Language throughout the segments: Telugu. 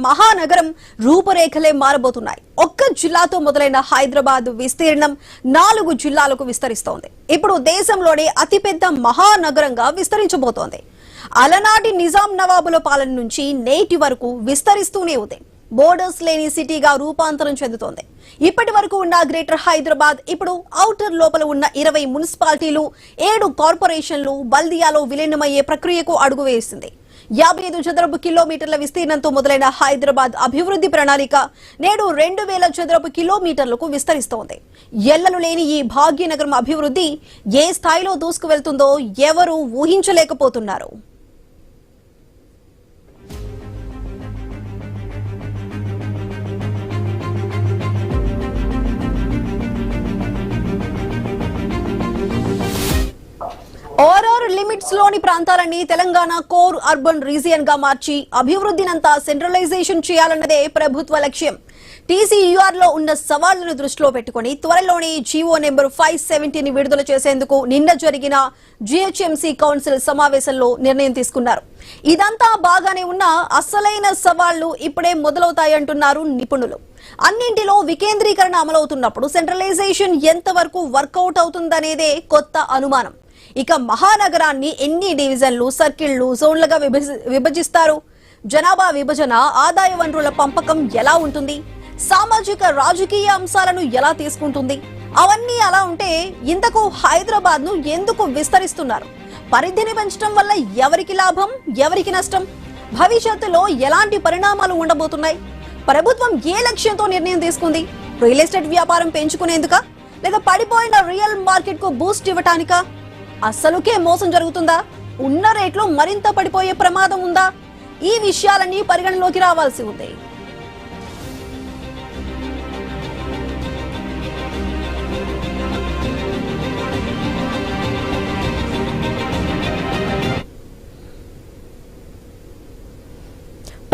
మహానగరం రూపురేఖలే మారబోతున్నాయి. ఒక్క జిల్లాతో మొదలైన హైదరాబాద్ విస్తీర్ణం 4 జిల్లాలకు విస్తరిస్తోంది. ఇప్పుడు దేశంలోనే అతిపెద్ద మహానగరంగా విస్తరించబోతోంది. అలనాటి నిజాం నవాబుల పాలన నుంచి నేటి వరకు విస్తరిస్తూనే ఉంది. బోర్డర్స్ లేని సిటీగా రూపాంతరం చెందుతోంది. ఇప్పటి వరకు ఉన్న గ్రేటర్ హైదరాబాద్ ఇప్పుడు ఔటర్ లోపల ఉన్న 20 మున్సిపాలిటీలు, 7 కార్పొరేషన్లు బల్దియాలో విలీనమయ్యే ప్రక్రియకు అడుగు వేసింది. 55 చదరపు కిలోమీటర్ల విస్తీర్ణంతో మొదలైన హైదరాబాద్ అభివృద్ధి ప్రణాళిక నేడు 2000 చదరపు కిలోమీటర్లకు విస్తరిస్తోంది. ఎల్లలు లేని ఈ భాగ్యనగరం అభివృద్ధి ఏ స్థాయిలో దూసుకువెళ్తుందో ఎవరూ ఊహించలేకపోతున్నారు. ఓఆర్ఆర్ లిమిట్స్ లోని ప్రాంతాలన్నీ తెలంగాణ కోర్ అర్బన్ రీజియన్ గా మార్చి అభివృద్ధినంతా సెంట్రలైజేషన్ చేయాలన్నదే ప్రభుత్వ లక్ష్యం. టీసీయూఆర్ లో ఉన్న సవాళ్లను దృష్టిలో పెట్టుకుని త్వరలోనే జీవో నెంబర్ 570ని విడుదల చేసేందుకు నిన్న జరిగిన జీహెచ్ఎంసీ కౌన్సిల్ సమావేశంలో నిర్ణయం తీసుకున్నారు. ఇదంతా బాగానే ఉన్నా అసలైన సవాళ్లు ఇప్పుడే మొదలవుతాయంటున్నారు నిపుణులు. అన్నింటిలో వికేంద్రీకరణ అమలవుతున్నప్పుడు సెంట్రలైజేషన్ ఎంతవరకు వర్కౌట్ అవుతుందనేదే కొత్త అనుమానం. ఇక మహానగరాన్ని ఎన్ని డివిజన్లు, సర్కిళ్లు, జోన్లుగా విభజిస్తారు? జనాభా విభజన, ఆదాయ వనరుల పంపకం ఎలా ఉంటుంది? సామాజిక రాజకీయ అంశాలను ఎలా తీసుకుంటుంది? అవన్నీ అలా ఉంటే ఇంతకు హైదరాబాద్ ను ఎందుకు విస్తరిస్తున్నారు? పరిధిని పెంచడం వల్ల ఎవరికి లాభం, ఎవరికి నష్టం? భవిష్యత్తులో ఎలాంటి పరిణామాలు ఉండబోతున్నాయి? ప్రభుత్వం ఏ లక్ష్యంతో నిర్ణయం తీసుకుంది? రియల్ ఎస్టేట్ వ్యాపారం పెంచుకునేందుకా, లేదా పడిపోయిన రియల్ మార్కెట్ కు బూస్ట్ ఇవ్వటానికా? అసలుకే మోసం జరుగుతుందా? ఉన్న రేట్లు మరింత పడిపోయే ప్రమాదం ఉందా? ఈ విషయాలన్నీ పరిగణలోకి రావాల్సి ఉంది.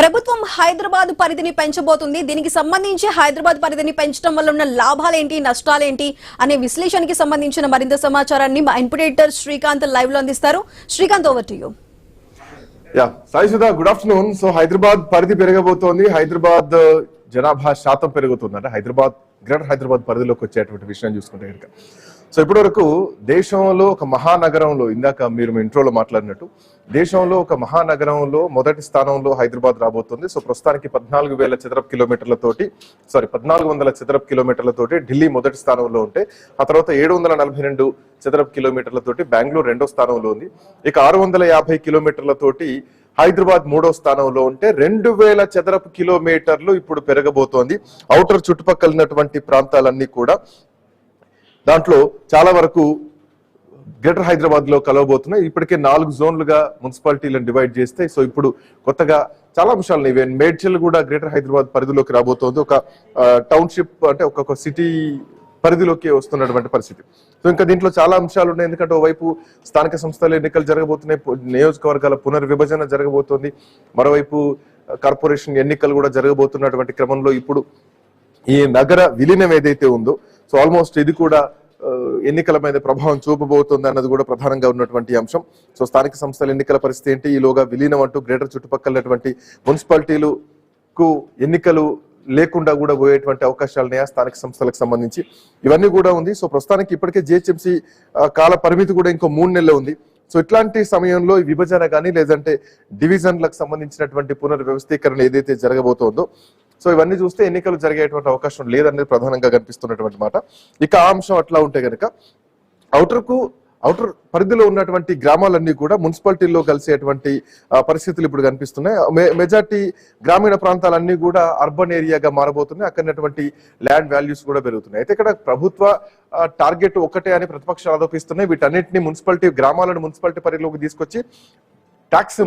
ప్రభుత్వం హైదరాబాద్ పరిధిని పెంచబోతుంది. దీనికి సంబంధించి హైదరాబాద్ పరిధిని పెంచడం వల్ల ఉన్న లాభాలేంటి, నష్టాలేంటి అనే విశ్లేషణకి సంబంధించిన మరింత సమాచారాన్ని మా ఇన్పుట్ ఎడిటర్ శ్రీకాంత్ లైవ్ లో అందిస్తారు. Srikanth, over to you. Sai Sudha, good afternoon. So Hyderabad పరిధి పెరగబోతోంది, హైదరాబాద్ జనాభా శాతం పెరుగుతుంది. అంటే గ్రేటర్ హైదరాబాద్ పరిధిలోకి వచ్చేటువంటి విషయం చూసుకుంటే కనుక సో ఇప్పటి వరకు దేశంలో ఒక మహానగరంలో, ఇందాక మీరు ఇంట్రోలో మాట్లాడినట్టు, దేశంలో ఒక మహానగరంలో మొదటి స్థానంలో హైదరాబాద్ రాబోతుంది. సో ప్రస్తుతానికి 14,000 చదరపు కిలోమీటర్లతోటి 1400 చదరపు కిలోమీటర్లతోటి ఢిల్లీ మొదటి స్థానంలో ఉంటే, ఆ తర్వాత 742 చదరపు కిలోమీటర్లతోటి బెంగళూరు రెండో స్థానంలో ఉంది. ఇక 650 కిలోమీటర్లతోటి హైదరాబాద్ మూడో స్థానంలో ఉంటే 2000 చదరపు కిలోమీటర్లు ఇప్పుడు పెరగబోతోంది. ఔటర్ చుట్టుపక్కల ఉన్నటువంటి ప్రాంతాలన్నీ కూడా దాంట్లో చాలా వరకు గ్రేటర్ హైదరాబాద్ లో కలవబోతున్నాయి. ఇప్పటికే 4 జోన్లుగా మున్సిపాలిటీలను డివైడ్ చేస్తే, సో ఇప్పుడు కొత్తగా చాలా అంశాలు ఇవి. మేడ్చల్ కూడా గ్రేటర్ హైదరాబాద్ పరిధిలోకి రాబోతోంది. ఒక టౌన్షిప్, అంటే ఒక్కొక్క సిటీ పరిధిలోకి వస్తున్నటువంటి పరిస్థితి. సో ఇంకా దీంట్లో చాలా అంశాలు ఉన్నాయి. ఎందుకంటే ఓవైపు స్థానిక సంస్థల ఎన్నికలు జరగబోతున్నాయి, నియోజకవర్గాల పునర్విభజన జరగబోతోంది, మరోవైపు కార్పొరేషన్ ఎన్నికలు కూడా జరగబోతున్నటువంటి క్రమంలో ఇప్పుడు ఈ నగర విలీనం ఏదైతే ఉందో, సో ఆల్మోస్ట్ ఇది కూడా ఎన్నికల మీద ప్రభావం చూపబోతుంది అన్నది కూడా ప్రధానంగా ఉన్నటువంటి అంశం. సో స్థానిక సంస్థల ఎన్నికల పరిస్థితి ఏంటి, ఈలోగా విలీనం అంటూ గ్రేటర్ చుట్టుపక్కలటువంటి మున్సిపాలిటీలకు ఎన్నికలు లేకుండా కూడా పోయేటువంటి అవకాశాలు ఉన్నాయా స్థానిక సంస్థలకు సంబంధించి, ఇవన్నీ కూడా ఉంది. సో ప్రస్తుతానికి ఇప్పటికే జిహెచ్ఎంసీ కాల పరిమితి కూడా ఇంకో 3 నెలలు ఉంది. సో ఇట్లాంటి సమయంలో విభజన కానీ లేదంటే డివిజన్లకు సంబంధించినటువంటి పునర్వ్యవస్థీకరణ ఏదైతే జరగబోతోందో, సో ఇవన్నీ చూస్తే ఎన్నికలు జరిగేటువంటి అవకాశం లేదనేది ప్రధానంగా కనిపిస్తున్నటువంటి మాట. ఇక ఆ అంశం అట్లా ఉంటే కనుక ఔటర్ పరిధిలో ఉన్నటువంటి గ్రామాలన్నీ కూడా మున్సిపాలిటీల్లో కలిసేటువంటి పరిస్థితులు ఇప్పుడు కనిపిస్తున్నాయి. మెజార్టీ గ్రామీణ ప్రాంతాలన్నీ కూడా అర్బన్ ఏరియాగా మారబోతున్నాయి. అక్కడటువంటి ల్యాండ్ వాల్యూస్ కూడా పెరుగుతున్నాయి. అయితే ఇక్కడ ప్రభుత్వ టార్గెట్ ఒకటే అని ప్రతిపక్షాలు ఆరోపిస్తున్నాయి. వీటన్నిటిని గ్రామాలను మున్సిపాలిటీ పరిధిలోకి తీసుకొచ్చి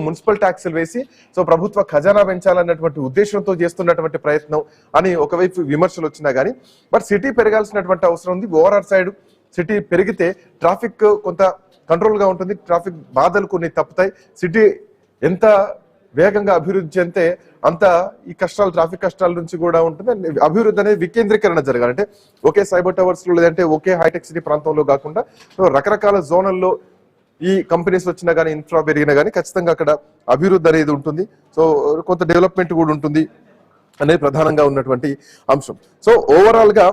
మున్సిపల్ ట్యాక్సులు వేసి సో ప్రభుత్వ ఖజానా పెంచాలన్నటువంటి ఉద్దేశంతో చేస్తున్నటువంటి ప్రయత్నం అని ఒకవైపు విమర్శలు వచ్చినా గానీ, బట్ సిటీ పెరగాల్సినటువంటి అవసరం ఉంది. ఓఆర్ఆర్ సైడ్ సిటీ పెరిగితే ట్రాఫిక్ కొంత కంట్రోల్ గా ఉంటుంది, ట్రాఫిక్ బాధలు కొన్ని తప్పుతాయి. సిటీ ఎంత వేగంగా అభివృద్ధి చెందితే అంత ఈ కష్టాలు, ట్రాఫిక్ కష్టాల నుంచి కూడా ఉంటుంది. అభివృద్ధి అనేది వికేంద్రీకరణ జరగాలి. అంటే ఒకే సైబర్ టవర్స్ లో లేదంటే ఒకే హైటెక్ సిటీ ప్రాంతంలో కాకుండా రకరకాల జోనల్లో ఈ కంపెనీస్ వచ్చినా కానీ ఇన్ఫ్రా పెరిగినా కానీ ఖచ్చితంగా అక్కడ అభివృద్ధి అనేది ఉంటుంది. సో కొంత డెవలప్మెంట్ కూడా ఉంటుంది అనేది ప్రధానంగా ఉన్నటువంటి అంశం. సో ఓవరాల్ గా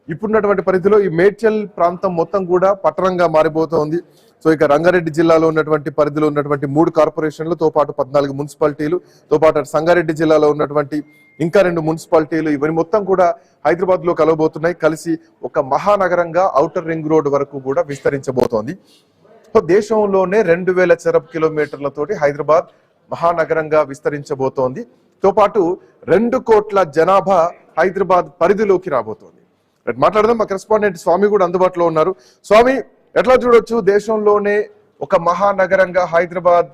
ఇప్పుడున్నటువంటి పరిధిలో ఈ మేడ్చల్ ప్రాంతం మొత్తం కూడా పట్టణంగా మారిపోతోంది. సో ఇక రంగారెడ్డి జిల్లాలో ఉన్నటువంటి పరిధిలో ఉన్నటువంటి 3 కార్పొరేషన్లతో పాటు 14 మున్సిపాలిటీలుతో పాటు సంగారెడ్డి జిల్లాలో ఉన్నటువంటి ఇంకా 2 మున్సిపాలిటీలు ఇవన్నీ మొత్తం కూడా హైదరాబాద్ లో కలవబోతున్నాయి. కలిసి ఒక మహానగరంగా ఔటర్ రింగ్ రోడ్ వరకు కూడా విస్తరించబోతోంది. సో దేశంలోనే 2000 చదరపు కిలోమీటర్లతోటి హైదరాబాద్ మహానగరంగా విస్తరించబోతోంది. తో పాటు 2 కోట్ల జనాభా హైదరాబాద్ పరిధిలోకి రాబోతోంది. మాట్లాడదాం. మా కరెస్పాండెంట్ స్వామి కూడా అందుబాటులో ఉన్నారు. స్వామి, ఎట్లా చూడొచ్చు దేశంలోనే ఒక మహానగరంగా హైదరాబాద్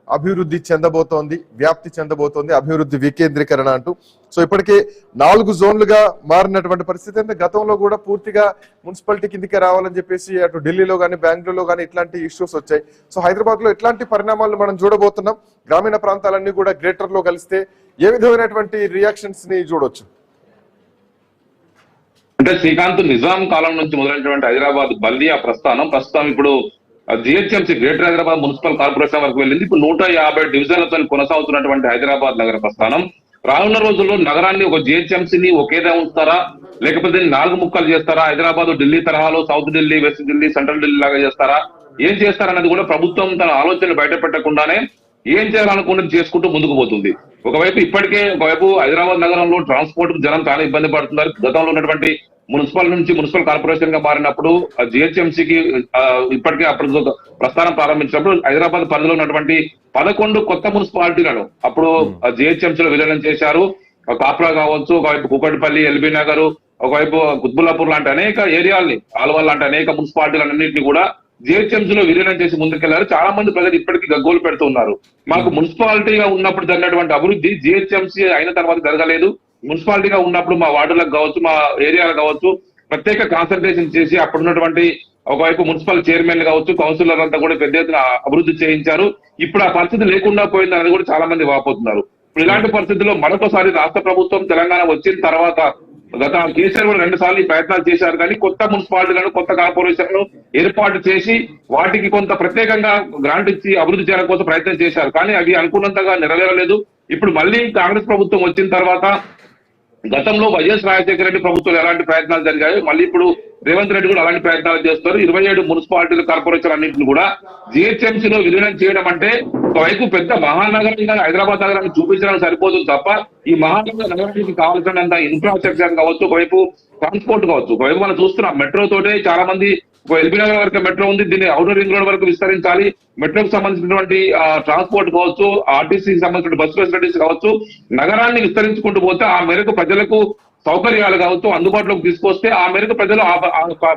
అభివృద్ధి చెందబోతోంది, వ్యాప్తి చెందబోతోంది, అభివృద్ధి వికేంద్రీకరణ అంటూ. సో ఇప్పటికే 4 జోన్లుగా మారినటువంటి పరిస్థితి. అంటే గతంలో కూడా పూర్తిగా మున్సిపాలిటీ కిందకే రావాలని చెప్పేసి అటు ఢిల్లీలో కానీ బెంగళూరులో కానీ ఇట్లాంటి ఇష్యూస్ వచ్చాయి. సో హైదరాబాద్ లో ఇట్లాంటి పరిణామాలను మనం చూడబోతున్నాం. గ్రామీణ ప్రాంతాలన్నీ కూడా గ్రేటర్ లో కలిస్తే ఏ విధమైనటువంటి రియాక్షన్స్ ని చూడొచ్చు? అంటే శ్రీకాంత్, నిజాం కాలం నుంచి మొదలైనటువంటి హైదరాబాద్ బల్దియా ప్రస్తుతం ఇప్పుడు GHMC greater Hyderabad municipal corporation వరకు వెళ్ళింది. ఇప్పుడు 150 డివిజన్లతో కొనసాగుతున్నటువంటి హైదరాబాద్ నగర ప్రస్థానం రానున్న రోజుల్లో నగరాన్ని ఒక జిహెచ్ఎంసీని ఒకేదా ఉంచుతారా, లేకపోతే 4 ముక్కలు చేస్తారా? హైదరాబాద్ ఢిల్లీ తరహాలో south Delhi, west Delhi, central Delhi లాగా చేస్తారా? ఏం చేస్తారన్నది కూడా ప్రభుత్వం తన ఆలోచనలు బయట పెట్టకుండానే ఏం చేయాలనుకున్నది చేసుకుంటూ ముందుకు పోతుంది. ఒకవైపు హైదరాబాద్ నగరంలో ట్రాన్స్పోర్ట్ జనం చాలా ఇబ్బంది పడుతున్నారు. గతంలో ఉన్నటువంటి మున్సిపల్ నుంచి మున్సిపల్ కార్పొరేషన్ గా మారినప్పుడు జిహెచ్ఎంసీకి ఇప్పటికే అప్పుడు ప్రస్థానం ప్రారంభించినప్పుడు హైదరాబాద్ పరిధిలో ఉన్నటువంటి 11 కొత్త మున్సిపాలిటీలను అప్పుడు జిహెచ్ఎంసీలో విలీనం చేశారు. కాప్రా కావచ్చు, ఒకవైపు కూకట్పల్లి, ఎల్బీ నగర్, ఒకవైపు కుత్బుల్లాపూర్ లాంటి అనేక ఏరియాల్ని, ఆల్వాల్ లాంటి అనేక మున్సిపాలిటీలన్నింటినీ కూడా జిహెచ్ఎంసీలో విలీనం చేసి ముందుకెళ్లారు. చాలా మంది ప్రజలు ఇప్పటికీ గగ్గోలు పెడుతున్నారు. మాకు మున్సిపాలిటీగా ఉన్నప్పుడు జరిగినటువంటి అభివృద్ధి జిహెచ్ఎంసీ అయిన తర్వాత జరగలేదు. మున్సిపాలిటీగా ఉన్నప్పుడు మా వార్డులకు కావచ్చు, మా ఏరియాలకు కావచ్చు ప్రత్యేక కాన్సన్ట్రేషన్ చేసి అప్పుడున్నటువంటి ఒకవైపు మున్సిపల్ చైర్మన్ కావచ్చు, కౌన్సిలర్ అంతా కూడా పెద్ద ఎత్తున అభివృద్ధి చేయించారు. ఇప్పుడు ఆ పరిస్థితి లేకుండా పోయిందని కూడా చాలా మంది వాపోతున్నారు. ఇప్పుడు ఇలాంటి పరిస్థితుల్లో మరొకసారి రాష్ట్ర ప్రభుత్వం తెలంగాణ వచ్చిన తర్వాత గత కేసీఆర్ కూడా 2 సార్లు ప్రయత్నాలు చేశారు. కానీ కొత్త మున్సిపాలిటీలను, కొత్త కార్పొరేషన్లను ఏర్పాటు చేసి వాటికి కొంత ప్రత్యేకంగా గ్రాంట్ ఇచ్చి అభివృద్ధి చేయడం కోసం ప్రయత్నం చేశారు. కానీ అవి అనుకున్నంతగా నెరవేరలేదు. ఇప్పుడు మళ్ళీ కాంగ్రెస్ ప్రభుత్వం వచ్చిన తర్వాత గతంలో వైఎస్ రాజశేఖర రెడ్డి ప్రభుత్వంలో ఎలాంటి ప్రయత్నాలు జరిగాయో మళ్ళీ ఇప్పుడు రేవంత్ రెడ్డి కూడా అలాంటి ప్రయత్నాలు చేస్తారు. 27 మున్సిపాలిటీల కార్పొరేషన్ అన్నింటిని కూడా జిహెచ్ఎంసీలో విలీనం చేయడం అంటే ఒకవైపు పెద్ద మహానగరంగా హైదరాబాద్ నగరాన్ని చూపించడానికి సరిపోతుంది తప్ప ఈ నగరానికి కావాల్సినంత ఇన్ఫ్రాస్ట్రక్చర్ కావచ్చు, ఒకవైపు ట్రాన్స్పోర్ట్ కావచ్చు. ఒకవైపు మనం చూస్తున్నాం మెట్రో తోటే చాలా మంది ఎల్బీ నగర్ వరకు మెట్రో ఉంది, దీన్ని ఔటర్ రింగ్ రోడ్ వరకు విస్తరించాలి. మెట్రోకి సంబంధించినటువంటి ట్రాన్స్పోర్ట్ కావచ్చు, ఆర్టీసీకి సంబంధించిన బస్ ఫెసిలిటీస్ కావచ్చు, నగరాన్ని విస్తరించుకుంటూ పోతే ఆ మేరకు ప్రజలకు సౌకర్యాలు కావచ్చు అందుబాటులోకి తీసుకొస్తే ఆ మేరకు ప్రజలు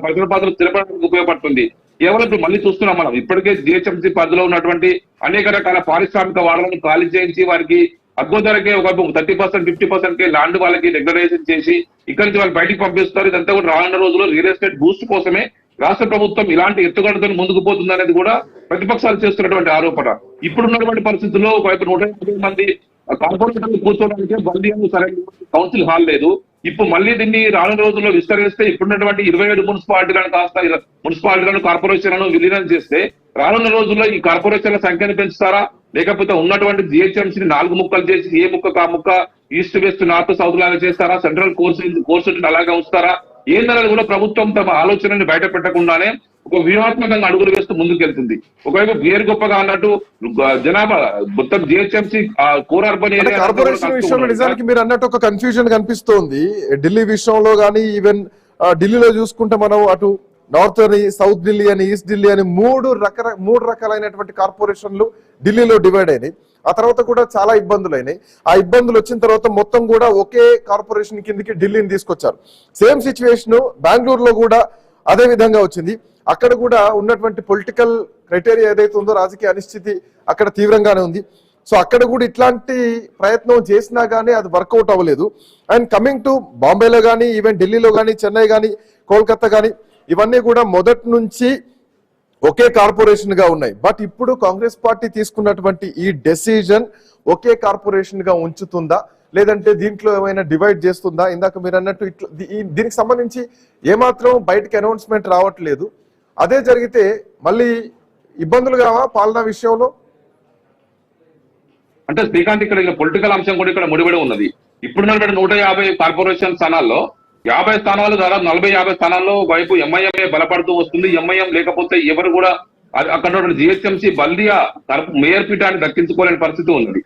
ప్రజల పాత్రలు స్థిరపడడానికి ఉపయోగపడుతుంది. కేవలం ఇప్పుడు మళ్ళీ చూస్తున్నాం మనం ఇప్పటికే జిహెచ్ఎంసీ పరిధిలో ఉన్నటువంటి అనేక రకాల పారిశ్రామిక వాడలను ఖాళీ చేయించి వారికి అద్భుత ధరకే ఒక 30%, 50% ల్యాండ్ వాళ్ళకి డిక్లరేషన్ చేసి ఇక్కడి నుంచి వాళ్ళు బయటికి పంపిస్తారు. ఇదంతా కూడా రానున్న రోజుల్లో రియల్ ఎస్టేట్ బూస్ట్ కోసమే రాష్ట్ర ప్రభుత్వం ఇలాంటి ఎత్తుగడతో ముందుకు పోతుంది అనేది కూడా ప్రతిపక్షాలు చేస్తున్నటువంటి ఆరోపణ. ఇప్పుడున్నటువంటి పరిస్థితుల్లో ఒకవైపు 150 మంది కార్పొరేటర్లు కూర్చోవడానికి బల్దియాను సరైన కౌన్సిల్ హాల్ లేదు. ఇప్పుడు మళ్ళీ దీన్ని రానున్న రోజుల్లో విస్తరిస్తే ఇప్పుడున్నటువంటి 27 మున్సిపాలిటీలను కాస్త మున్సిపాలిటీలను కార్పొరేషన్లను విలీనం చేస్తే రానున్న రోజుల్లో ఈ కార్పొరేషన్ల సంఖ్యను పెంచుతారా, లేకపోతే ఉన్నటువంటి జిహెచ్ఎంసీని 4 ముక్కలు చేసి ఏ ముక్క కా ముక్క ఈస్ట్ వెస్ట్ నార్త్ సౌత్ లాగా చేస్తారా, సెంట్రల్ కోర్సు అలాగే ఉంచుతారా, ఏందనేది కూడా ప్రభుత్వం తమ ఆలోచనని బయట పెట్టకుండానే ఒక వ్యూహాత్మకంగా అడుగులు వేస్తూ ముందుకెళ్తుంది. ఒకవైపు పేరు గొప్పగా అన్నట్టు జనాభా మొత్తం GHMC core urban area corporation విషయంలో నిజానికి మీరు అన్నట్టు ఒక కన్ఫ్యూజన్ కనిపిస్తోంది. ఢిల్లీ విషయంలో కానీ ఈవెన్ ఢిల్లీలో చూసుకుంటే మనం అటు నార్త్ అని, సౌత్ ఢిల్లీ అని, ఈస్ట్ ఢిల్లీ అని మూడు రకాలైనటువంటి కార్పొరేషన్లు ఢిల్లీలో డివైడ్ అయినాయి. ఆ తర్వాత కూడా చాలా ఇబ్బందులు అయినాయి. ఆ ఇబ్బందులు వచ్చిన తర్వాత మొత్తం కూడా ఒకే కార్పొరేషన్ కిందకి ఢిల్లీని తీసుకొచ్చారు. సేమ్ సిచ్యువేషన్ బెంగళూరులో కూడా అదే విధంగా వచ్చింది. అక్కడ కూడా ఉన్నటువంటి పొలిటికల్ క్రైటీరియా ఏదైతే ఉందో, రాజకీయ అనిశ్చితి అక్కడ తీవ్రంగానే ఉంది. సో అక్కడ కూడా ఇట్లాంటి ప్రయత్నం చేసినా కానీ అది వర్కౌట్ అవ్వలేదు. అండ్ కమింగ్ టు బాంబేలో కానీ, ఈవెన్ ఢిల్లీలో కానీ, చెన్నై కానీ, కోల్కతా కానీ ఇవన్నీ కూడా మొదటి నుంచి ఒకే కార్పొరేషన్ గా ఉన్నాయి. బట్ ఇప్పుడు కాంగ్రెస్ పార్టీ తీసుకున్నటువంటి ఈ డెసిజన్ ఒకే కార్పొరేషన్ గా ఉంచుతుందా, లేదంటే దీంట్లో ఏమైనా డివైడ్ చేస్తుందా? ఇందాక మీరు అన్నట్టు దీనికి సంబంధించి ఏమాత్రం బయటకి అనౌన్స్మెంట్ రావట్లేదు. అదే జరిగితే మళ్ళీ ఇబ్బందులు కావా పాలనా విషయంలో? అంటే శ్రీకాంత్ ఇక్కడ పొలిటికల్ అంశం కూడా ఇక్కడ ముడిపడి ఉన్నది. ఇప్పుడు 150 కార్పొరేషన్ స్థానాల్లో 50 స్థానాలు దాదాపు 40-50 స్థానాల్లో వైపు ఎంఐఎంఏ బలపడుతూ వస్తుంది. ఎంఐఎం లేకపోతే ఎవరు కూడా అక్కడ జిహెచ్ఎంసీ బల్దియా మేయర్ పీఠాన్ని దక్కించుకోలేని పరిస్థితి ఉన్నది.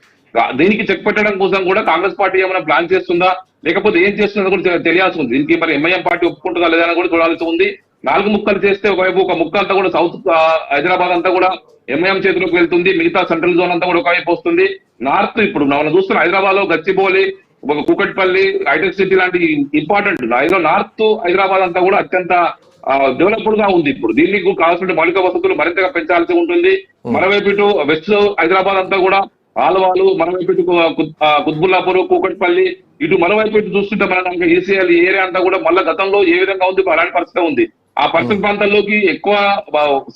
దీనికి చెక్ పెట్టడం కోసం కూడా కాంగ్రెస్ పార్టీ ఏమైనా ప్లాన్ చేస్తుందా లేకపోతే ఏం చేస్తుందో కూడా తెలియాల్సి ఉంది. దీనికి మరి ఎంఐఎం పార్టీ ఒప్పుకుంటుందా లేదా కూడా చూడాల్సి ఉంది. 4 ముక్కలు చేస్తే ఒకవైపు ఒక ముక్క అంతా కూడా సౌత్ హైదరాబాద్ అంతా కూడా ఎంఐఎం చేతిలోకి వెళ్తుంది, మిగతా సెంట్రల్ జోన్ అంతా కూడా ఒకవైపు వస్తుంది. నార్త్ ఇప్పుడు మనం చూస్తున్న హైదరాబాద్ లో గచ్చిబౌలి, ఒక కూకట్పల్లి, హైటెక్ సిటీ లాంటి ఇంపార్టెంట్ నార్త్ హైదరాబాద్ అంతా కూడా అత్యంత డెవలప్డ్ గా ఉంది. ఇప్పుడు దీనికి కావాల్సిన మౌలిక వసతులు మరింతగా పెంచాల్సి ఉంటుంది. మరోవైపు ఇటు వెస్ట్ హైదరాబాద్ అంతా కూడా ఆలవాలు, మరోవైపు ఇటు కుత్బుల్లాపూర్, కూకట్పల్లి, ఇటు మరోవైపు ఇటు చూస్తుంటే మనం ఈసీఎల్ ఏరియా అంతా కూడా మళ్ళీ గతంలో ఏ విధంగా ఉంది అలాంటి పరిస్థితి ఉంది. ఆ పరిస్థితి ప్రాంతాల్లోకి ఎక్కువ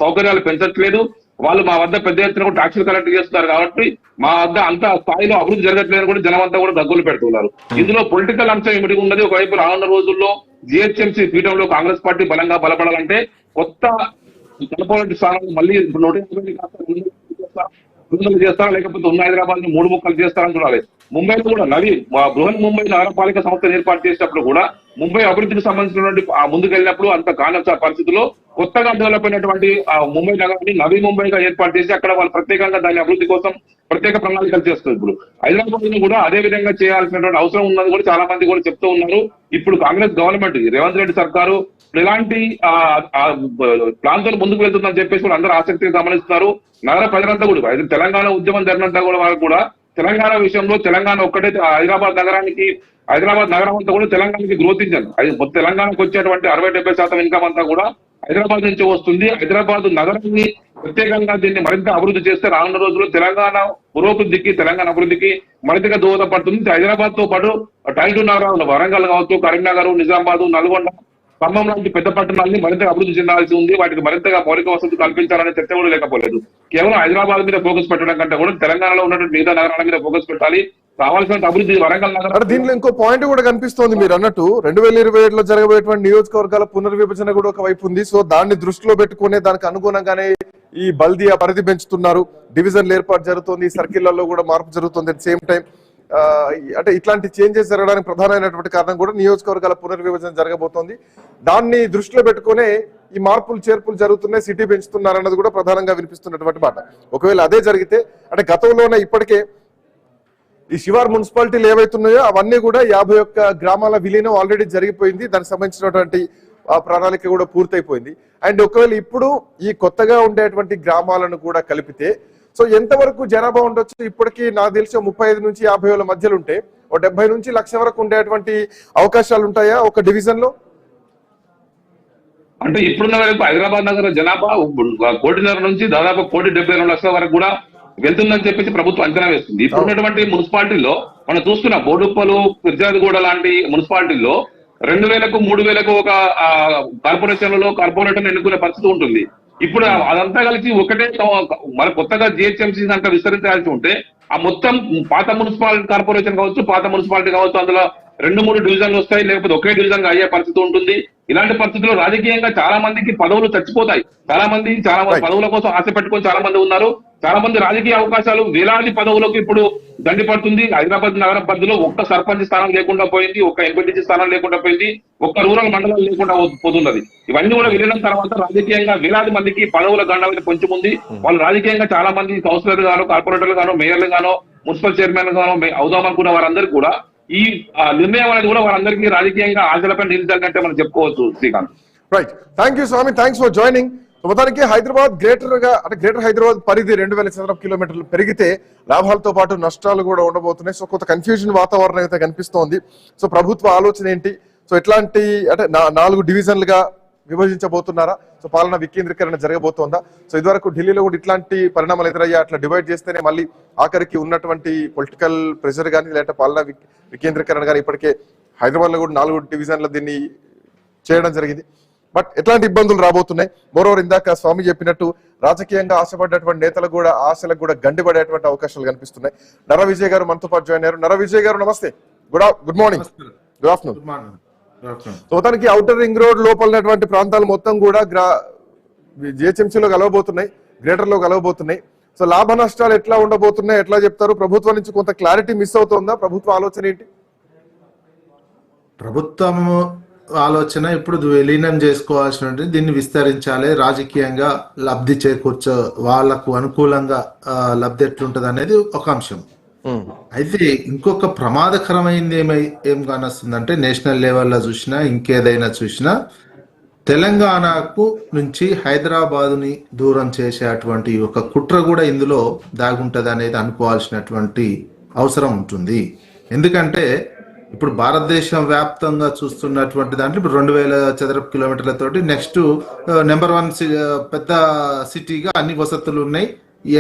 సౌకర్యాలు పెంచట్లేదు. వాళ్ళు మా వద్ద పెద్ద ఎత్తున కూడా ట్యాక్సులు కలెక్ట్ చేస్తున్నారు కాబట్టి మా వద్ద అంత స్థాయిలో అభివృద్ధి జరగట్లేదు కూడా జనం అంతా కూడా దగ్గులు పెడుతున్నారు. ఇందులో పొలిటికల్ అంశం ఏమిటి ఉన్నది. ఒకవైపు రానున్న రోజుల్లో జిహెచ్ఎంసీ పీఠంలో కాంగ్రెస్ పార్టీ బలంగా బలపడాలంటే కొత్త కార్పొరేట్ స్థానాలు మళ్ళీ 150 చేస్తారా లేకపోతే ఉన్న హైదరాబాద్ ని 3 ముక్కలు చేస్తారని చూడాలి. ముంబైలో కూడా బృహన్ ముంబై నగరపాలిక సంస్థ ఏర్పాటు చేసినప్పుడు కూడా ముంబై అభివృద్ధికి సంబంధించినటువంటి ముందుకెళ్ళినప్పుడు అంత కాని పరిస్థితుల్లో కొత్తగా డెవలప్ అయినటువంటి ముంబై నగరాన్ని నవీ ముంబైగా ఏర్పాటు చేసి అక్కడ వాళ్ళు ప్రత్యేకంగా దాని అభివృద్ధి కోసం ప్రత్యేక ప్రణాళికలు చేస్తారు. ఇప్పుడు హైదరాబాద్ ని కూడా అదే విధంగా చేయాల్సినటువంటి అవసరం ఉన్నది కూడా చాలా మంది కూడా చెప్తూ ఉన్నారు. ఇప్పుడు కాంగ్రెస్ గవర్నమెంట్ రేవంత్ రెడ్డి సర్కారు ఎలాంటి ప్రాంతాలు ముందుకు వెళ్తుందని చెప్పేసి కూడా అందరూ ఆసక్తిగా గమనిస్తున్నారు. నగర ప్రజలంతా కూడా తెలంగాణ ఉద్యమం జరిగినంతా కూడా వాళ్ళు కూడా తెలంగాణ విషయంలో తెలంగాణ ఒక్కటే హైదరాబాద్ నగరం అంతా కూడా తెలంగాణకి గ్రోత్ ఇంజన్. తెలంగాణకు వచ్చేటువంటి 60-70% ఇన్కమ్ అంతా కూడా హైదరాబాద్ నుంచి వస్తుంది. హైదరాబాద్ నగరాన్ని ప్రత్యేకంగా దీన్ని మరింత అభివృద్ధి చేస్తే రానున్న రోజుల్లో తెలంగాణ పురోభివృద్ధికి, తెలంగాణ అభివృద్ధికి మరింతగా దోహదపడుతుంది. హైదరాబాద్ తో పాటు టైల్ నగరాలు వరంగల్ కావచ్చు, కరీంనగర్, నిజామాబాద్, నల్గొండ, ఖమ్మం లాంటి పెద్ద పట్టణాలని మరింత అభివృద్ధి చెందాల్సి ఉంది. వాటికి మరింతగా మౌలిక వసతులు కల్పించాలనే చర్చ కూడా లేకపోలేదు. కేవలం హైదరాబాద్ మీద ఫోకస్ పెట్టడం కంటే కూడా తెలంగాణలో ఉన్నటువంటి మిగతా నగరాల మీద ఫోకస్ పెట్టాలి. కావాల్సిన అభివృద్ధి వరంగల్ నగరం. దీంట్లో ఇంకో పాయింట్ కూడా కనిపిస్తోంది మీరు అన్నట్టు 2027లో జరగబోయేటువంటి నియోజకవర్గాల పునర్విభజన కూడా ఒక వైపు ఉంది. సో దాన్ని దృష్టిలో పెట్టుకునే దానికి అనుగుణంగానే ఈ బల్దియా పరిధి పెంచుతున్నారు, డివిజన్లు ఏర్పాటు జరుగుతుంది, సర్కిళ్లలో కూడా మార్పు జరుగుతుంది. అట్ సేమ్ టైం అంటే ఇట్లాంటి చేంజెస్ జరగడానికి ప్రధానమైనటువంటి కారణం కూడా నియోజకవర్గాల పునర్విభజన జరగబోతోంది. దాన్ని దృష్టిలో పెట్టుకునే ఈ మార్పులు చేర్పులు జరుగుతున్నాయి, సిటీ పెంచుతున్నారన్నది కూడా ప్రధానంగా వినిపిస్తున్నటువంటి మాట. ఒకవేళ అదే జరిగితే అంటే గతంలోనే ఇప్పటికే ఈ శివార్ మున్సిపాలిటీలు ఏవైతున్నాయో అవన్నీ కూడా 51 గ్రామాల విలీనం ఆల్రెడీ జరిగిపోయింది. దానికి సంబంధించినటువంటి ప్రణాళిక కూడా పూర్తయిపోయింది. అండ్ ఒకవేళ ఇప్పుడు ఈ కొత్తగా ఉండేటువంటి గ్రామాలను కూడా కలిపితే సో ఎంతవరకు జనాభా ఉండొచ్చు? ఇప్పటికీ నాకు తెలిసి 35 నుంచి 50 వేల మధ్యలో ఉంటే 70 నుంచి 1,00,000 వరకు ఉండేటువంటి అవకాశాలు ఉంటాయా ఒక డివిజన్ లో? అంటే ఇప్పుడున్న వరకు హైదరాబాద్ నగర జనాభా 1.5 కోటి నుంచి దాదాపు 1,72,00,000 వరకు కూడా వెళ్తుందని చెప్పేసి ప్రభుత్వం అంచనా వేస్తుంది. ఇప్పుడున్నటువంటి మున్సిపాలిటీల్లో మనం చూస్తున్న బోడుప్పలు, ఫిర్జాదిగూడ లాంటి మున్సిపాలిటీల్లో 2,000కు 3,000కు ఒక కార్పొరేషన్లలో కార్పొరేటర్ ఎన్నుకునే పరిస్థితి ఉంటుంది. ఇప్పుడు అదంతా కలిసి ఒకటే మరి కొత్తగా జిహెచ్ఎంసీ దాంట్లో విస్తరించాల్సి ఉంటే ఆ మొత్తం పాత మున్సిపాలిటీ కార్పొరేషన్ కావచ్చు, పాత మున్సిపాలిటీ కావచ్చు, అందులో 2-3 డివిజన్లు వస్తాయి, లేకపోతే ఒకే డివిజన్ గా అయ్యే పరిస్థితి ఉంటుంది. ఇలాంటి పరిస్థితుల్లో రాజకీయంగా చాలా మందికి పదవులు చచ్చిపోతాయి. చాలా మంది పదవుల కోసం ఆశ పెట్టుకొని చాలా మంది ఉన్నారు. చాలా మంది రాజకీయ అవకాశాలు వేలాది పదవులకు ఇప్పుడు దండి పడుతుంది. హైదరాబాద్ నగరం పరిధిలో ఒక్క సర్పంచ్ స్థానం లేకుండా పోయింది, ఒక్క ఎంపీటీసీ స్థానం లేకుండా పోయింది, ఒక్క రూరల్ మండలం లేకుండా పోతున్నది. ఇవన్నీ కూడా వెళ్ళిన తర్వాత రాజకీయంగా వేలాది మందికి పదవుల గండం కొంచెం ఉంది. వాళ్ళు రాజకీయంగా చాలా మంది కౌన్సిలర్లు గాను, కార్పొరేటర్లు గాను, మేయర్లు గాను, మున్సిపల్ చైర్మన్ గాను అవుదామనుకున్న వారందరికీ కూడా ఈ నిర్ణయం అనేది కూడా వారందరికీ రాజకీయంగా ఆశలపై నిలిచాలంటే మనం చెప్పుకోవచ్చు. Srikanth, right, thank you Swami, thanks for joining. మొత్తానికి హైదరాబాద్ గ్రేటర్ హైదరాబాద్ పరిధి 2,000 చదరపు కిలోమీటర్లు పెరిగితే లాభాలతో పాటు నష్టాలు కూడా ఉండబోతున్నాయి. సో కొంత కన్ఫ్యూజన్ వాతావరణం అయితే కనిపిస్తోంది. సో ప్రభుత్వ ఆలోచన ఏంటి? సో ఎట్లాంటి అంటే 4 డివిజన్లుగా విభజించబోతున్నారా? సో పాలన వికేంద్రీకరణ జరగబోతోందా? సో ఇదివరకు ఢిల్లీలో కూడా ఇట్లాంటి పరిణామాలు ఎదురయ్యా, అట్లా డివైడ్ చేస్తేనే మళ్ళీ ఆఖరికి ఉన్నటువంటి పొలిటికల్ ప్రెషర్ కానీ లేదంటే పాలన వికేంద్రీకరణ కానీ ఇప్పటికే హైదరాబాద్ లో కూడా 4 డివిజన్లు దీన్ని చేయడం జరిగింది. బట్ ఎట్లాంటి ఇబ్బందులు రాబోతున్నాయి? మోరోవర్ ఇందాక స్వామి చెప్పినట్టు రాజకీయంగా ఆశపడ్డటువంటి నేతలకు కూడా ఆశలకు కూడా గండిపడేటువంటి అవకాశాలు కనిపిస్తున్నాయి. నర విజయ్ గారు మనతో పాటు జాయిన్ అయ్యారు. నర విజయ్ గారు నమస్తే, గుడ్ మార్నింగ్, గుడ్ ఆఫ్టర్నూన్. మొత్తానికి ఔటర్ రింగ్ రోడ్ లోపలటువంటి ప్రాంతాలు మొత్తం కూడా జిహెచ్ఎంసీలో కలవబోతున్నాయి. గ్రేటర్ లో కలగబోతున్నాయి. సో లాభ నష్టాలు ఎట్లా ఉండబోతున్నాయి, ఎట్లా చెప్తారు? ప్రభుత్వం నుంచి కొంత క్లారిటీ మిస్ అవుతుందా? ప్రభుత్వ ఆలోచన ఏంటి? ప్రభుత్వం ఆలోచన ఇప్పుడు విలీనం చేసుకోవాల్సిన, దీన్ని విస్తరించాలి, రాజకీయంగా లబ్ధి చేకూర్చ, వాళ్లకు అనుకూలంగా లబ్ధి ఎట్లుంటది అనేది ఒక అంశం. అయితే ఇంకొక ప్రమాదకరమైంది ఏం కానొస్తుందంటే, నేషనల్ లెవెల్లో చూసినా ఇంకేదైనా చూసినా తెలంగాణకు నుంచి హైదరాబాదుని దూరం చేసేటువంటి ఒక కుట్ర కూడా ఇందులో దాగుంటది అనేది అనుకోవాల్సినటువంటి అవసరం ఉంటుంది. ఎందుకంటే ఇప్పుడు భారతదేశం వ్యాప్తంగా చూస్తున్నటువంటి దాంట్లో ఇప్పుడు 2000 చదరపు కిలోమీటర్లతోటి నెక్స్ట్ నెంబర్ 1 పెద్ద సిటీగా అన్ని వసతులు ఉన్నాయి.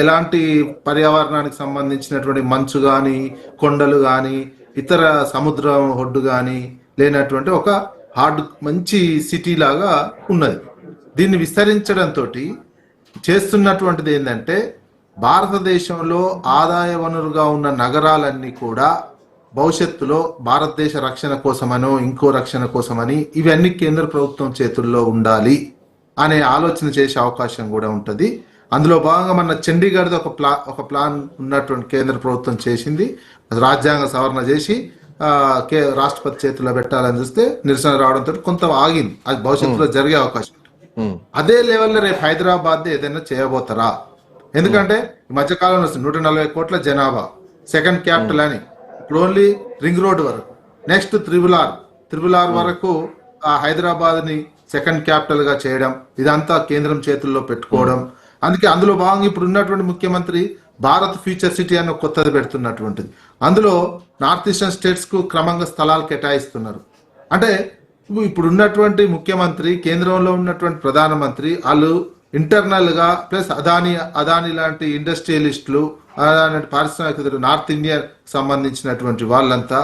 ఎలాంటి పర్యావరణానికి సంబంధించినటువంటి మంచు కానీ, కొండలు కానీ, ఇతర సముద్రం ఒడ్డు కానీ లేనటువంటి ఒక హార్డ్ మంచి సిటీ లాగా ఉన్నది. దీన్ని విస్తరించడంతో చేస్తున్నటువంటిది ఏంటంటే, భారతదేశంలో ఆదాయ వనరుగా ఉన్న నగరాలన్నీ కూడా భవిష్యత్తులో భారతదేశ రక్షణ కోసమనో ఇంకో రక్షణ కోసమని ఇవన్నీ కేంద్ర ప్రభుత్వం చేతుల్లో ఉండాలి అనే ఆలోచన చేసే అవకాశం కూడా ఉంటుంది. అందులో భాగంగా మన చండీగఢ్ ఒక ప్లాన్ ఉన్నటువంటి కేంద్ర ప్రభుత్వం చేసింది. రాజ్యాంగ సవరణ చేసి రాష్ట్రపతి చేతుల్లో పెట్టాలని చూస్తే నిరసన రావడంతో కొంత ఆగింది. అది భవిష్యత్తులో జరిగే అవకాశం. అదే లెవెల్లో రేపు హైదరాబాద్ ఏదైనా చేయబోతారా? ఎందుకంటే ఈ మధ్యకాలంలో 140 కోట్ల జనాభా, సెకండ్ క్యాపిటల్ అని ఇప్పుడు ఓన్లీ రింగ్ రోడ్ వరకు, నెక్స్ట్ త్రిబుల్ ఆర్ వరకు ఆ హైదరాబాద్ ని సెకండ్ క్యాపిటల్ గా చేయడం, ఇదంతా కేంద్రం చేతుల్లో పెట్టుకోవడం. అందుకే అందులో భాగంగా ఇప్పుడు ఉన్నటువంటి ముఖ్యమంత్రి భారత్ ఫ్యూచర్ సిటీ అని కొత్తది పెడుతున్నటువంటిది. అందులో నార్త్ ఈస్టర్న్ స్టేట్స్ కు క్రమంగా స్థలాలు కేటాయిస్తున్నారు. అంటే ఇప్పుడు ఉన్నటువంటి ముఖ్యమంత్రి, కేంద్రంలో ఉన్నటువంటి ప్రధానమంత్రి, వాళ్ళు ఇంటర్నల్ గా ప్లస్ అదాని లాంటి ఇండస్ట్రియలిస్టులు, పారిశ్రామికవేత్తలు, నార్త్ ఇండియా సంబంధించినటువంటి వాళ్ళంతా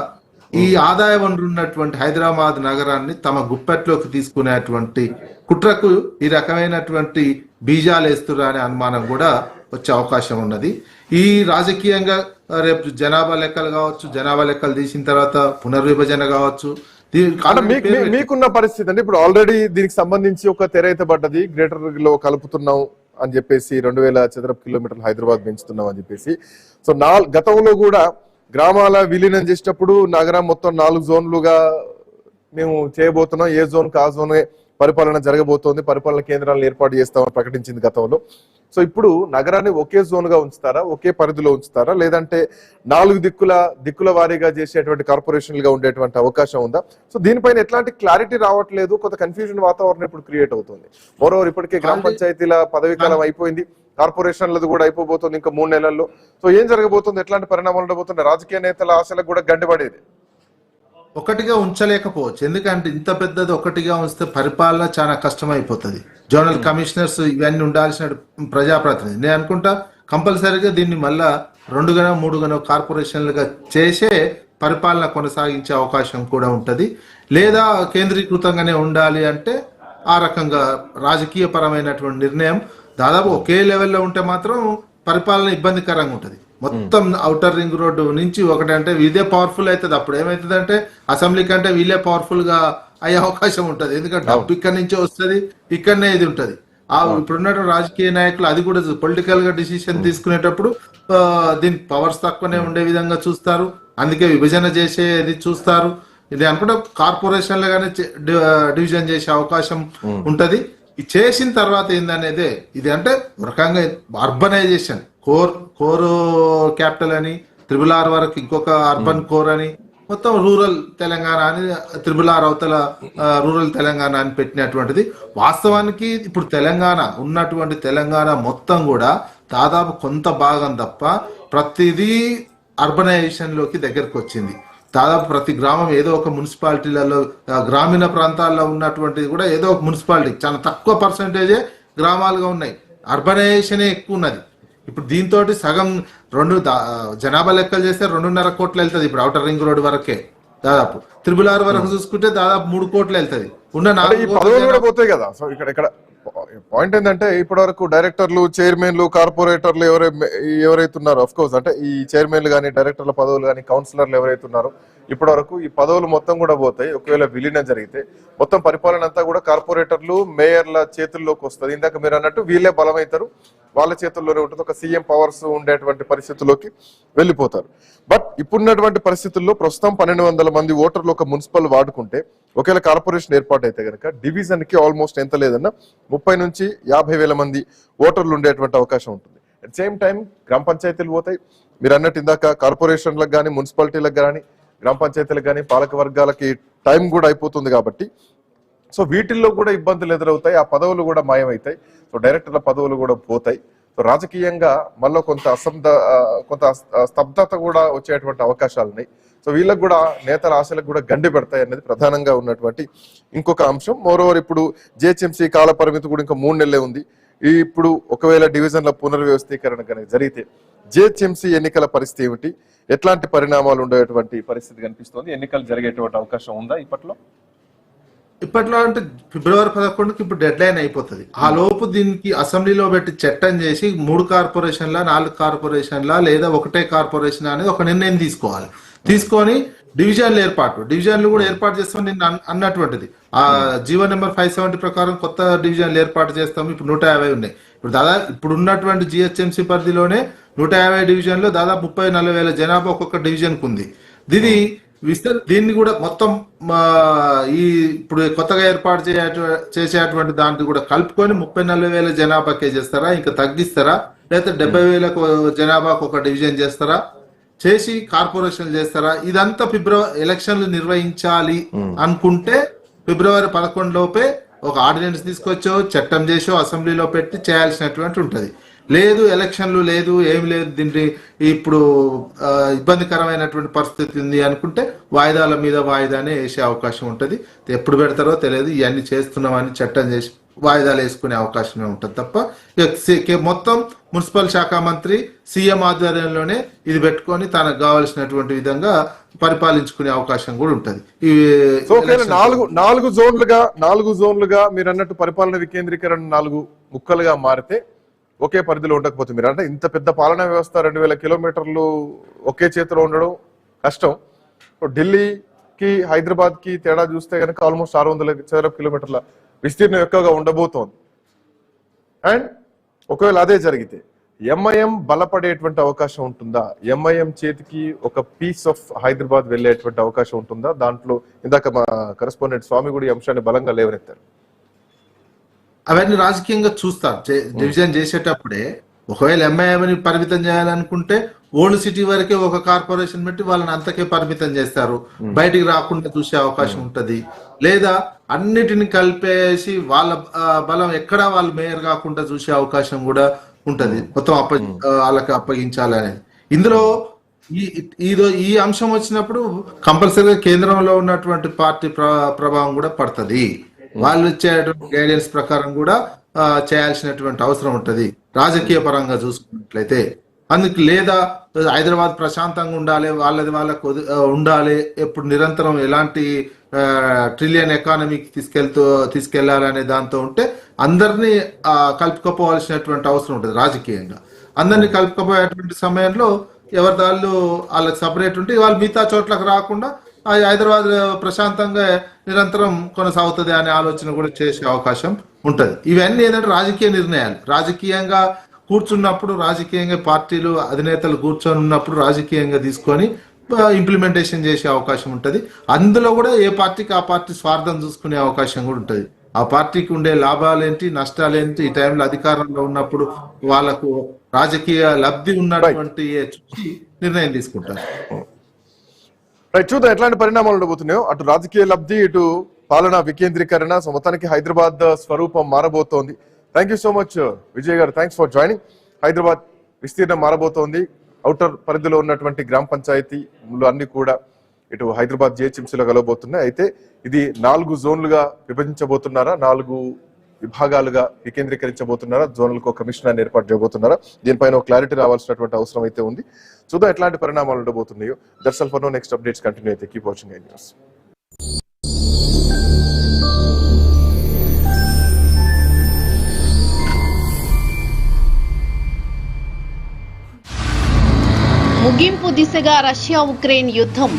ఈ ఆదాయ వనరు ఉన్నటువంటి హైదరాబాద్ నగరాన్ని తమ గుప్పెట్లోకి తీసుకునేటువంటి కుట్రకు ఈ రకమైనటువంటి బీజాలు వేస్తున్నారు అనే అనుమానం కూడా వచ్చే అవకాశం ఉన్నది. ఈ రాజకీయంగా రేపు జనాభా లెక్కలు కావచ్చు, జనాభా లెక్కలు తీసిన తర్వాత పునర్విభజన కావచ్చు, మీకున్న పరిస్థితి అంటే ఇప్పుడు ఆల్రెడీ దీనికి సంబంధించి ఒక తెర అయితే పడ్డది. గ్రేటర్ లో కలుపుతున్నాం అని చెప్పేసి 2000 చదరపు కిలోమీటర్లు హైదరాబాద్ పెంచుతున్నాం అని చెప్పేసి. సో గతంలో కూడా గ్రామాల విలీనం చేసేటప్పుడు నగరం మొత్తం 4 జోన్లుగా మేము చేయబోతున్నాం, ఏ జోన్ కా జోన్ పరిపాలన జరగబోతోంది, పరిపాలన కేంద్రాలను ఏర్పాటు చేస్తామని ప్రకటించింది గతంలో. సో ఇప్పుడు నగరాన్ని ఒకే జోన్ గా ఉంచుతారా, ఒకే పరిధిలో ఉంచుతారా, లేదంటే 4 దిక్కుల వారీగా చేసేటువంటి కార్పొరేషన్లుగా ఉండేటువంటి అవకాశం ఉందా? సో దీనిపైన ఎట్లాంటి క్లారిటీ రావట్లేదు, కొంత కన్ఫ్యూజన్ వాతావరణం ఇప్పుడు క్రియేట్ అవుతుంది. మరోవర్ ఇప్పటికే గ్రామ పంచాయతీల పదవీ కాలం అయిపోయింది, కార్పొరేషన్లది కూడా అయిపోబోతుంది ఇంకా 3 నెలల్లో. సో ఏం జరగబోతుంది, ఎట్లాంటి పరిణామాలు ఉండబోతుంది? రాజకీయ నేతల ఆశలకు కూడా గండిపడేది. ఒకటిగా ఉంచలేకపోవచ్చు, ఎందుకంటే ఇంత పెద్దది ఒకటిగా ఉంచితే పరిపాలన చాలా కష్టమైపోతుంది. జోనల్ కమిషనర్స్ ఇవన్నీ ఉండాల్సిన ప్రజాప్రతినిధి. నేను అనుకుంటా కంపల్సరీగా దీన్ని మళ్ళా 2 గనో 3 గనో కార్పొరేషన్లుగా చేసే పరిపాలన కొనసాగించే అవకాశం కూడా ఉంటది. లేదా కేంద్రీకృతంగానే ఉండాలి అంటే ఆ రకంగా రాజకీయ పరమైనటువంటి నిర్ణయం దాదాపు ఒకే లెవెల్లో ఉంటే మాత్రం పరిపాలన ఇబ్బందికరంగా ఉంటుంది. మొత్తం ఔటర్ రింగ్ రోడ్డు నుంచి ఒకటంటే ఇదే పవర్ఫుల్ అవుతుంది. అప్పుడు ఏమవుతుంది అంటే అసెంబ్లీ కంటే వీళ్ళే పవర్ఫుల్ గా అయ్యే అవకాశం ఉంటది. ఎందుకంటే డబ్బు ఇక్కడి నుంచే వస్తుంది, ఇక్కడనే ఇది ఉంటది. ఇప్పుడున్న రాజకీయ నాయకులు అది కూడా పొలిటికల్ గా డిసిషన్ తీసుకునేటప్పుడు దీని పవర్స్ తక్కువనే ఉండే విధంగా చూస్తారు. అందుకే విభజన చేసేది చూస్తారు. ఇది అనుకుంటే కార్పొరేషన్లుగానే డివిజన్ చేసే అవకాశం ఉంటది. ఇది చేసిన తర్వాత ఏందనేదే ఇది అంటే ఒక రకంగా అర్బనైజేషన్, కోర్ క్యాపిటల్ అని, త్రిబుల్-ఆర్ వరకు ఇంకొక అర్బన్ కోర్ అని, మొత్తం రూరల్ తెలంగాణ అని, త్రిబుల్-ఆర్ అవతల రూరల్ తెలంగాణ అని పెట్టినటువంటిది. వాస్తవానికి ఇప్పుడు తెలంగాణ ఉన్నటువంటి తెలంగాణ మొత్తం కూడా దాదాపు కొంత భాగం తప్ప ప్రతిదీ అర్బనైజేషన్ లోకి దగ్గరకు వచ్చింది. దాదాపు ప్రతి గ్రామం ఏదో ఒక మున్సిపాలిటీలలో, గ్రామీణ ప్రాంతాల్లో ఉన్నటువంటిది కూడా ఏదో ఒక మున్సిపాలిటీ, చాలా తక్కువ పర్సంటేజే గ్రామాలుగా ఉన్నాయి. అర్బనైజేషనే ఎక్కువ ఉన్నది. ఇప్పుడు దీంతో సగం జనాభా లెక్కలు చేస్తే 2.5 కోట్లు వెళ్తుంది ఇప్పుడు ఔటర్ రింగ్ రోడ్ వరకే. దాదాపు త్రిబుల్-ఆర్ వరకు చూసుకుంటే దాదాపు 3 కోట్లు వెళ్తుంది. ఉన్న 4 పదవులు పోతాయి కదా. సో ఇక్కడ పాయింట్ ఏంటంటే ఇప్పటి వరకు డైరెక్టర్లు, చైర్మన్లు, కార్పొరేటర్లు ఎవరైతే ఉన్నారో, అఫ్ కోర్స్ అంటే ఈ చైర్మన్లు కానీ, డైరెక్టర్ల పదవులు కానీ, కౌన్సిలర్లు ఎవరైతే ఉన్నారో ఇప్పటి వరకు ఈ పదవులు మొత్తం కూడా పోతాయి. ఒకవేళ విలీనం జరిగితే మొత్తం పరిపాలన అంతా కూడా కార్పొరేటర్లు మేయర్ల చేతుల్లోకి వస్తుంది. ఇందాక మీరు అన్నట్టు వీళ్ళే బలమవుతారు, వాళ్ళ చేతుల్లోనే ఉంటుంది. ఒక సీఎం పవర్స్ ఉండేటువంటి పరిస్థితుల్లోకి వెళ్ళిపోతారు. బట్ ఇప్పుడున్నటువంటి పరిస్థితుల్లో ప్రస్తుతం 1200 మంది ఓటర్లు ఒక మున్సిపల్ వాడుకుంటే ఒకవేళ కార్పొరేషన్ ఏర్పాటు అయితే కనుక డివిజన్ కి ఆల్మోస్ట్ ఎంత లేదన్నా 30 నుంచి 50,000 మంది ఓటర్లు ఉండేటువంటి అవకాశం ఉంటుంది. అట్ సేమ్ టైం గ్రామ పంచాయతీలు పోతాయి. మీరు అన్నట్టు ఇందాక కార్పొరేషన్లకు కానీ మున్సిపాలిటీలకు కానీ గ్రామ పంచాయతీలకు కానీ పాలక వర్గాలకి టైం కూడా అయిపోతుంది కాబట్టి సో వీటిల్లో కూడా ఇబ్బందులు ఎదురవుతాయి. ఆ పదవులు కూడా మాయమవుతాయి. సో డైరెక్టర్ల పదవులు కూడా పోతాయి. సో రాజకీయంగా మళ్ళీ కొంత స్తబ్దత కూడా వచ్చేటువంటి అవకాశాలు ఉన్నాయి. సో వీళ్ళకి కూడా నేతల ఆశలకు కూడా గండి పెడతాయి అనేది ప్రధానంగా ఉన్నటువంటి ఇంకొక అంశం. మోరోవర్ ఇప్పుడు జిహెచ్ఎంసీ కాల పరిమితి కూడా ఇంకా 3 నెలలే ఉంది. ఇప్పుడు ఒకవేళ డివిజన్ల పునర్వ్యవస్థీకరణ కనుక జరిగితే జిహెచ్ఎంసీ ఎన్నికల పరిస్థితి ఏమిటి, ఎట్లాంటి పరిణామాలు ఉండేటువంటి పరిస్థితి కనిపిస్తుంది? ఎన్నికలు జరిగేటువంటి అవకాశం ఉందా ఇప్పట్లో అంటే ఫిబ్రవరి 11కి ఇప్పుడు డెడ్ లైన్ అయిపోతుంది. ఆ లోపు దీనికి అసెంబ్లీలో పెట్టి చట్టం చేసి 3 కార్పొరేషన్ల 4 కార్పొరేషన్ల లేదా ఒకటే కార్పొరేషన్ అనేది ఒక నిర్ణయం తీసుకొని డివిజన్లు కూడా ఏర్పాటు చేస్తాం. నిన్న అన్నటువంటిది ఆ జీవో నెంబర్ 570 ప్రకారం కొత్త డివిజన్లు ఏర్పాటు చేస్తాము. ఇప్పుడు 150 ఉన్నాయి. ఇప్పుడు ఉన్నటువంటి జిహెచ్ఎంసీ పరిధిలోనే 150 డివిజన్లు దాదాపు 30-40 వేల జనాభా ఒక్కొక్క డివిజన్ కు ఉంది. దీన్ని కూడా మొత్తం ఇప్పుడు కొత్తగా ఏర్పాటు చేసేటువంటి దాంట్లో కూడా కలుపుకొని 30-40 వేల జనాభాకే చేస్తారా, ఇంకా తగ్గిస్తారా, లేదా 70,000 జనాభాకు ఒక డివిజన్ చేస్తారా, చేసి కార్పొరేషన్ చేస్తారా? ఇదంతా ఎలక్షన్లు నిర్వహించాలి అనుకుంటే ఫిబ్రవరి 11 లోపే ఒక ఆర్డినెన్స్ తీసుకొచ్చో చట్టం చేసో అసెంబ్లీలో పెట్టి చేయాల్సినటువంటి ఉంటది. లేదు ఎలక్షన్లు లేదు ఏం లేదు, దీన్ని ఇప్పుడు ఇబ్బందికరమైనటువంటి పరిస్థితి ఉంది అనుకుంటే వాయిదాల మీద వాయిదానే వేసే అవకాశం ఉంటది. ఎప్పుడు పెడతారో తెలియదు. ఇవన్నీ చేస్తున్నామని చట్టం చేసి వాయిదాలు వేసుకునే అవకాశమే ఉంటుంది తప్ప మొత్తం మున్సిపల్ శాఖ మంత్రి సీఎం ఆధ్వర్యంలోనే ఇది పెట్టుకొని తనకు కావాల్సినటువంటి విధంగా పరిపాలించుకునే అవకాశం కూడా ఉంటది. నాలుగు జోన్లుగా మీరు అన్నట్టు పరిపాలన వికేంద్రీకరణ 4 ముక్కలుగా మారితే ఒకే పరిధిలో ఉండకపోతే మీరు అంటే ఇంత పెద్ద పాలనా వ్యవస్థ 2000 కిలోమీటర్లు ఒకే చేతిలో ఉండడం కష్టం. ఢిల్లీకి హైదరాబాద్ కి తేడా చూస్తే కనుక ఆల్మోస్ట్ 600 చదరపు కిలోమీటర్ల విస్తీర్ణం ఎక్కువగా ఉండబోతోంది. అండ్ ఒకవేళ అదే జరిగితే ఎంఐఎం బలపడేటువంటి అవకాశం ఉంటుందా? ఎంఐఎం చేతికి ఒక పీస్ ఆఫ్ హైదరాబాద్ వెళ్ళేటువంటి అవకాశం ఉంటుందా? దాంట్లో ఇందాక మా కరెస్పాండెంట్ స్వామి కూడా ఈ అంశాన్ని బలంగా లేవనెత్తారు. అవన్నీ రాజకీయంగా చూస్తారు. డివిజన్ చేసేటప్పుడే ఒకవేళ ఎంఐఎంని పరిమితం చేయాలనుకుంటే ఓల్డ్ సిటీ వరకే ఒక కార్పొరేషన్ పెట్టి వాళ్ళని అంతకే పరిమితం చేస్తారు, బయటికి రాకుండా చూసే అవకాశం ఉంటది. లేదా అన్నిటిని కలిపేసి వాళ్ళ బలం ఎక్కడా వాళ్ళు మేయర్ కాకుండా చూసే అవకాశం కూడా ఉంటది. మొత్తం వాళ్ళకి అప్పగించాలనేది. ఇందులో ఈ అంశం వచ్చినప్పుడు కంపల్సరీగా కేంద్రంలో ఉన్నటువంటి పార్టీ ప్రభావం కూడా పడుతుంది. వాళ్ళు ఇచ్చేటువంటి గైడెన్స్ ప్రకారం కూడా చేయాల్సినటువంటి అవసరం ఉంటది రాజకీయ పరంగా చూసుకున్నట్లయితే. అందుకు లేదా హైదరాబాద్ ప్రశాంతంగా ఉండాలి, వాళ్ళకు ఉండాలి, ఎప్పుడు నిరంతరం ఎలాంటి ట్రిలియన్ ఎకానమీకి తీసుకెళ్లాలనే దాంతో ఉంటే అందరినీ కలుపుకోపోవాల్సినటువంటి అవసరం ఉంటుంది రాజకీయంగా. అందరినీ కలుపుకోపోయేటువంటి సమయంలో ఎవరి దాళ్ళు వాళ్ళకి సపరేట్ ఉంటే వాళ్ళు మిగతా చోట్లకు రాకుండా హైదరాబాద్ ప్రశాంతంగా నిరంతరం కొనసాగుతుంది అనే ఆలోచన కూడా చేసే అవకాశం ఉంటది. ఇవన్నీ ఏంటంటే రాజకీయ నిర్ణయాలు. రాజకీయంగా కూర్చున్నప్పుడు, రాజకీయంగా పార్టీలు అధినేతలు కూర్చొని ఉన్నప్పుడు రాజకీయంగా తీసుకొని ఇంప్లిమెంటేషన్ చేసే అవకాశం ఉంటది. అందులో కూడా ఏ పార్టీకి ఆ పార్టీ స్వార్థం చూసుకునే అవకాశం కూడా ఉంటది. ఆ పార్టీకి ఉండే లాభాలేంటి, నష్టాలేంటి, ఈ టైంలో అధికారంలో ఉన్నప్పుడు వాళ్ళకు రాజకీయ లబ్ధి ఉన్నటువంటి చూసి నిర్ణయం తీసుకుంటారు. చూద్దాం ఎట్లాంటి పరిణామాలు ఉండబోతున్నాయో. అటు రాజకీయ లబ్ధి, ఇటు పాలనా వికేంద్రీకరణ. సో మొత్తానికి హైదరాబాద్ స్వరూపం మారబోతోంది. Thank you so much Vijay garu, thanks for joining. Hyderabad విస్తీర్ణం మారబోతోంది. ఔటర్ పరిధిలో ఉన్నటువంటి గ్రామ పంచాయతీలు అన్ని కూడా ఇటు హైదరాబాద్ జిహెచ్ఎంసీలో కలవబోతున్నాయి. అయితే ఇది 4 జోన్లుగా విభజించబోతున్నారా, 4 విభాగాలుగా వికేంద్రీకరించబోతున్నారా, జోన్లకు ఒక కమిషనర్ ఏర్పాటు చేయబోతున్నారా, దీనిపైన క్లారిటీ రావాల్సినటువంటి అవసరం అయితే ఉంది. చూద్దాం ఎట్లాంటి పరిణామాలు ఉండబోతున్నాయో. That's all for now. Next updates continue అయితే కీప్ వాచింగ్ ఐ న్యూస్. ముగింపు దిశగా రష్యా ఉక్రెయిన్ యుద్ధం.